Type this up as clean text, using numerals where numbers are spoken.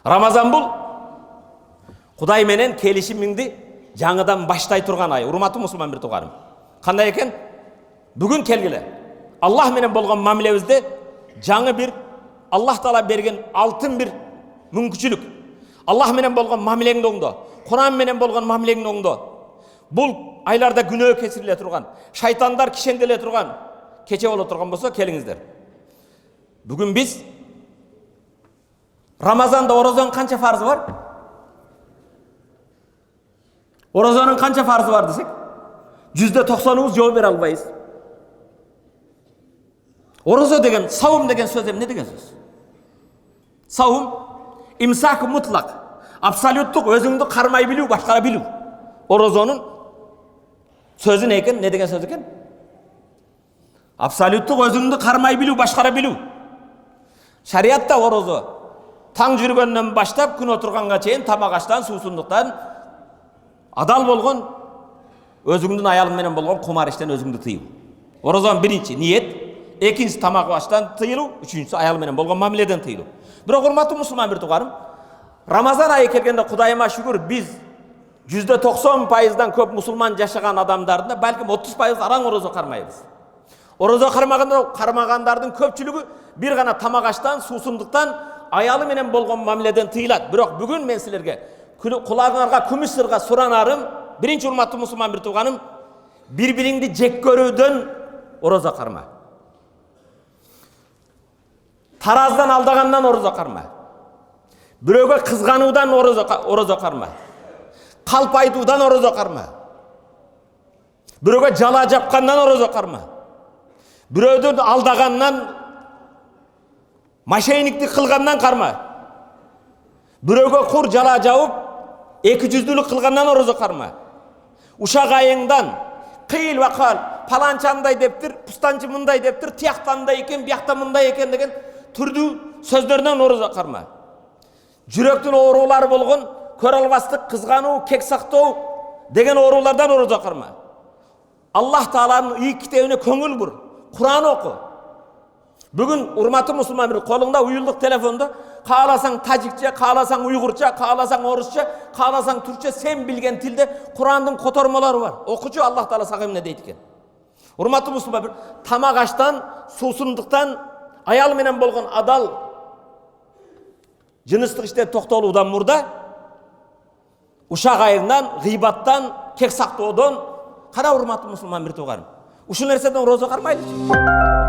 Рамазан бұл Құдай менен келишимиңди жаңыдан баштай турган ай. Урматтуу мусулман бир тугарым. Кандай экен? Бүгүн келгиле. Аллах менен болгон мамилебизде жаңы бир Аллах Таала берген алтын бир мүмкүнчүлүк. Аллах менен болгон мамилеңди оңдо. Куран менен болгон мамилеңди оңдо. Бул айларда күнөө кечириле турган, шайтандар кишенделе турган кече боло турган болсо келиңиздер. Бүгүн биз Рамазанда оразанын канча фарзы бар? Оразанын канча фарзы бар десек, 90% жооп бере албайбыз. Ораза деген, саум деген сөз эмне деген сөз? Саум имсак мутлак, абсолюттук өзүңдү кармай билүү, башкара билүү. Оразанын сөзү не экен? Не деген сөз экен? Абсолюттук өзүңдү кармай билүү, башкара билүү. Шариатта ораза таң жүргөндөн баштап күн отурганга чейин тамак аштан, суусундуктан адал болгон, өзүңдүн аялың менен болгон кумар иштен өзүңдү тыйуу. Оразанын биринчи ниет, экинчи тамак аштан тыйылуу, үчүнчүсү аял менен болгон мамиледен тыйылуу. Бирок урматтуу мусулман бир тугарым, Рамазан айы келгенде Кудайыма шүгүр биз 90%дан көп мусулман жашаган адамдардын балким 30% араң ораза кармайбыз. Ораза кармагандардын көпчүлүгү бир гана тамак аштан, суусундуктан аялы менен болгон мамиледен тыйылат. Бирок бүгүн мен силерге кулагыңарга күмүш сырга суранарым, биринчи урматтуу мусулман бир туганым, бири-бириңди жек көрүүдөн ораза карма. Тараздан алдагандан ораза карма. Бирөөгө кызгануудан ораза карма. Калп айтуудан ораза карма. Бирөөгө жала жапкандан ораза карма. Бирөөдөн алдагандан, мошенниктик кылгандан карма. Бирөөгө кур жала жауып, эки жүздүүлүк кылгандан ораза карма. Ушак айыңдан кыйыл вакал, паланчандай дептир, пустанчы мындай дептир, тияктандай экен, биякта мындай экен деген түрдүү сөздөрдөн ораза карма. Жүрөктүн оорулары болгон көрө албастык, кызгануу, кек сактоо деген оорулардан ораза карма. Аллах Тааланын үй китебине көңүл бур, Куран оку. Бүгүн урматтуу мусулман бир колуңда уюлдук телефондо кааласаң тажикче, кааласаң уйгурча, кааласаң орусча, кааласаң түркче, сен билген тилде Курандын котормолору бар. Окучу, Аллах Таала сага эмне дейт экен? Урматтуу мусулман бир тамак аштан, суусундуктан, аял менен болгон адал жыныстык иштен токтолуудан мурда ушак айынан, гыйбаттан, кек сактоодон кара урматтуу мусулман бир тугарым. Ушул нерседен ораза кармайлычы.